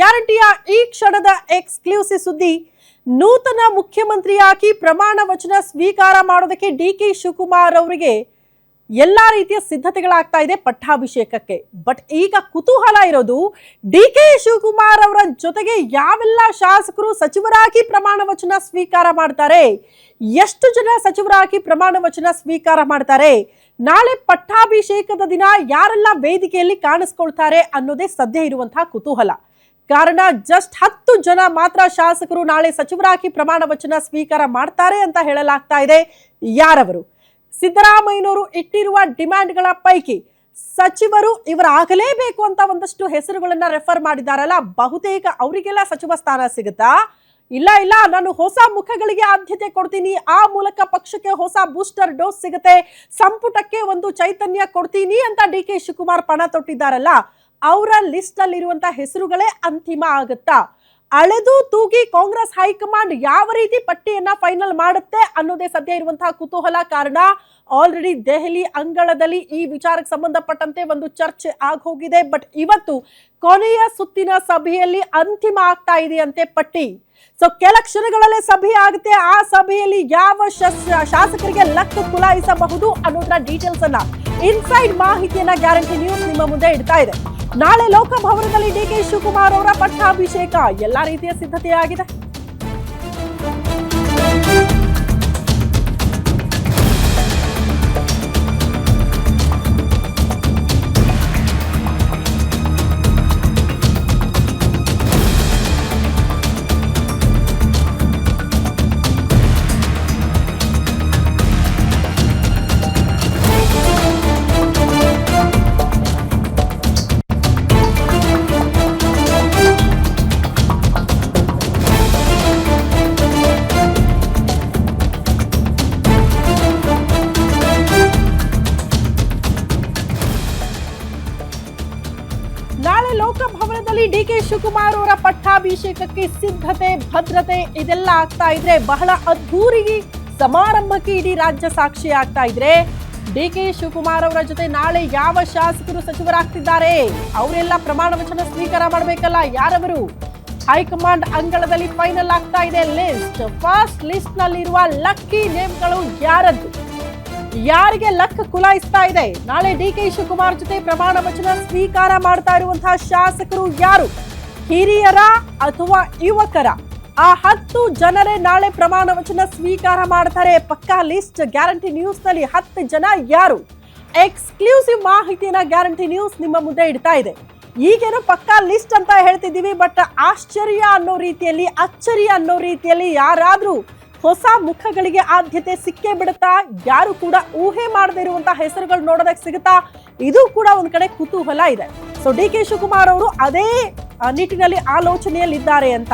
ಗ್ಯಾರಂಟಿಯ ಈ ಕ್ಷಣದ ಎಕ್ಸ್ಕ್ಲೂಸಿವ್ ಸುದ್ದಿ. ನೂತನ ಮುಖ್ಯಮಂತ್ರಿಯಾಗಿ ಪ್ರಮಾಣ ವಚನ ಸ್ವೀಕಾರ ಮಾಡೋದಕ್ಕೆ ಡಿ.ಕೆ. ಶಿವಕುಮಾರ್ ಅವರಿಗೆ ಎಲ್ಲಾ ರೀತಿಯ ಸಿದ್ಧತೆಗಳಾಗ್ತಾ ಇದೆ ಪಟ್ಟಾಭಿಷೇಕಕ್ಕೆ. ಬಟ್ ಈಗ ಕುತೂಹಲ ಇರೋದು, ಡಿ.ಕೆ. ಶಿವಕುಮಾರ್ ಅವರ ಜೊತೆಗೆ ಯಾವೆಲ್ಲ ಶಾಸಕರು ಸಚಿವರಾಗಿ ಪ್ರಮಾಣ ವಚನ ಸ್ವೀಕಾರ ಮಾಡ್ತಾರೆ, ಎಷ್ಟು ಜನ ಸಚಿವರಾಗಿ ಪ್ರಮಾಣ ವಚನ ಸ್ವೀಕಾರ ಮಾಡ್ತಾರೆ, ನಾಳೆ ಪಟ್ಟಾಭಿಷೇಕದ ದಿನ ಯಾರೆಲ್ಲ ವೇದಿಕೆಯಲ್ಲಿ ಕಾಣಿಸ್ಕೊಳ್ತಾರೆ ಅನ್ನೋದೇ ಸದ್ಯ ಇರುವಂತಹ ಕುತೂಹಲ. ಕಾರಣ ಜಸ್ಟ್ 10 ಜನ ಮಾತ್ರ ಶಾಸಕರು ನಾಳೆ ಸಚಿವರಾಗಿ ಪ್ರಮಾಣ ವಚನ ಸ್ವೀಕಾರ ಮಾಡ್ತಾರೆ ಅಂತ ಹೇಳಲಾಗ್ತಾ ಇದೆ. ಯಾರವರು? ಸಿದ್ದರಾಮಯ್ಯನವರು ಇಟ್ಟಿರುವ ಡಿಮ್ಯಾಂಡ್ಗಳ ಪೈಕಿ ಸಚಿವರು ಇವರಾಗಲೇಬೇಕು ಅಂತ ಒಂದಷ್ಟು ಹೆಸರುಗಳನ್ನ ರೆಫರ್ ಮಾಡಿದಾರಲ್ಲ, ಬಹುತೇಕ ಅವರಿಗೆಲ್ಲ ಸಚಿವ ಸ್ಥಾನ ಸಿಗುತ್ತಾ? ಇಲ್ಲ, ನಾನು ಹೊಸ ಮುಖಗಳಿಗೆ ಆದ್ಯತೆ ಕೊಡ್ತೀನಿ, ಆ ಮೂಲಕ ಪಕ್ಷಕ್ಕೆ ಹೊಸ ಬೂಸ್ಟರ್ ಡೋಸ್ ಸಿಗುತ್ತೆ, ಸಂಪುಟಕ್ಕೆ ಒಂದು ಚೈತನ್ಯ ಕೊಡ್ತೀನಿ ಅಂತ ಡಿ.ಕೆ. ಶಿವಕುಮಾರ್ ಪಣ ತೊಟ್ಟಿದ್ದಾರಲ್ಲ, ಅವರ ಲಿಸ್ಟ್ ಅಲ್ಲಿ ಇರುವಂತಹ ಹೆಸರುಗಳೇ ಅಂತಿಮ ಆಗುತ್ತಾ? ಅಳೆದು ತೂಗಿ ಕಾಂಗ್ರೆಸ್ ಹೈಕಮಾಂಡ್ ಯಾವ ರೀತಿ ಪಟ್ಟಿಯನ್ನ ಫೈನಲ್ ಮಾಡುತ್ತೆ ಅನ್ನೋದೇ ಸದ್ಯ ಇರುವಂತಹ ಕುತೂಹಲ. ಕಾರಣ ಆಲ್ರೆಡಿ ದೆಹಲಿ ಅಂಗಳದಲ್ಲಿ ಈ ವಿಚಾರಕ್ಕೆ ಸಂಬಂಧಪಟ್ಟಂತೆ ಒಂದು ಚರ್ಚೆ ಆಗೋಗಿದೆ. ಬಟ್ ಇವತ್ತು ಕೊನೆಯ ಸುತ್ತಿನ ಸಭೆಯಲ್ಲಿ ಅಂತಿಮ ಆಗ್ತಾ ಇದೆಯಂತೆ ಪಟ್ಟಿ. ಸೊ ಕೆಲ ಕ್ಷಣಗಳಲ್ಲೇ ಸಭೆ ಆಗುತ್ತೆ. ಆ ಸಭೆಯಲ್ಲಿ ಯಾವ ಶಾಸಕರಿಗೆ ಲಕ್ ಕುಲಾಯಿಸಬಹುದು ಅನ್ನೋದರ ಡೀಟೇಲ್ಸ್ ಅನ್ನ, ಇನ್ಸೈಡ್ ಮಾಹಿತಿಯನ್ನ ಗ್ಯಾರಂಟಿ ನ್ಯೂಸ್ ನಿಮ್ಮ ಮುಂದೆ ಇಡ್ತಾ ಇದೆ. ನಾಳೆ ಲೋಕಭವನದಲ್ಲಿ ಡಿ.ಕೆ. ಶಿವಕುಮಾರ್ ಅವರ ಪಟ್ಟಾಭಿಷೇಕ, ಎಲ್ಲಾ ರೀತಿಯ ಸಿದ್ಧತೆಯಾಗಿದೆ. ನಾಳೆ ಲೋಕಭವನದಲ್ಲಿ ಡಿ.ಕೆ. ಶಿವಕುಮಾರ್ ಅವರ ಪಟ್ಟಾಭಿಷೇಕಕ್ಕೆ ಸಿದ್ಧತೆ, ಭದ್ರತೆ ಇದೆಲ್ಲ ಆಗ್ತಾ ಇದ್ರೆ, ಬಹಳ ಅದ್ಧೂರಿ ಸಮಾರಂಭಕ್ಕೆ ಇಡೀ ರಾಜ್ಯ ಸಾಕ್ಷಿ ಆಗ್ತಾ ಇದ್ರೆ, ಡಿ.ಕೆ. ಶಿವಕುಮಾರ್ ಅವರ ಜೊತೆ ನಾಳೆ ಯಾವ ಶಾಸಕರು ಸಚಿವರಾಗ್ತಿದ್ದಾರೆ, ಅವರೆಲ್ಲ ಪ್ರಮಾಣ ವಚನ ಸ್ವೀಕಾರ ಮಾಡಬೇಕಲ್ಲ, ಯಾರವರು? ಹೈಕಮಾಂಡ್ ಅಂಗಳದಲ್ಲಿ ಫೈನಲ್ ಆಗ್ತಾ ಇದೆ ಲಿಸ್ಟ್. ಫಸ್ಟ್ ಲಿಸ್ಟ್ ನಲ್ಲಿರುವ ಲಕ್ಕಿ ನೇಮ್ಗಳು ಯಾರದ್ದು, ಯಾರಿಗೆ ಲಕ್ ಕುಲಾಯಿಸ್ತಾ ಇದೆ? ನಾಳೆ ಡಿ.ಕೆ. ಶಿವಕುಮಾರ್ ಜೊತೆ ಪ್ರಮಾಣ ವಚನ ಸ್ವೀಕಾರ ಮಾಡ್ತಾ ಇರುವಂತಹ ಶಾಸಕರು ಯಾರು? ಹಿರಿಯರ ಅಥವಾ ಯುವಕರ? ಆ 10 ಜನರೇ ನಾಳೆ ಪ್ರಮಾಣ ವಚನ ಸ್ವೀಕಾರ ಮಾಡ್ತಾರೆ. ಪಕ್ಕಾ ಲಿಸ್ಟ್ ಗ್ಯಾರಂಟಿ ನ್ಯೂಸ್ ನಲ್ಲಿ 10 ಜನ ಯಾರು? ಎಕ್ಸ್ಕ್ಲೂಸಿವ್ ಮಾಹಿತಿಯನ್ನ ಗ್ಯಾರಂಟಿ ನ್ಯೂಸ್ ನಿಮ್ಮ ಮುಂದೆ ಇಡ್ತಾ ಇದೆ. ಈಗೇನು ಪಕ್ಕಾ ಲಿಸ್ಟ್ ಅಂತ ಹೇಳ್ತಿದ್ದೀವಿ, ಬಟ್ ಆಶ್ಚರ್ಯ ಅನ್ನೋ ರೀತಿಯಲ್ಲಿ, ಅಚ್ಚರಿ ಅನ್ನೋ ರೀತಿಯಲ್ಲಿ ಯಾರಾದ್ರೂ ಹೊಸ ಮುಖಗಳಿಗೆ ಆದ್ಯತೆ ಸಿಕ್ಕೇ ಬಿಡುತ್ತಾ? ಯಾರು ಕೂಡ ಊಹೆ ಮಾಡದೇ ಇರುವಂತಹ ಹೆಸರುಗಳು ನೋಡೋದಕ್ಕೆ ಸಿಗುತ್ತಾ? ಇದು ಕೂಡ ಒಂದ್ ಕಡೆ ಕುತೂಹಲ ಇದೆ. ಸೊ ಡಿ.ಕೆ. ಶಿವಕುಮಾರ್ ಅವರು ಅದೇ ನಿಟ್ಟಿನಲ್ಲಿ ಆಲೋಚನೆಯಲ್ಲಿದ್ದಾರೆ ಅಂತ.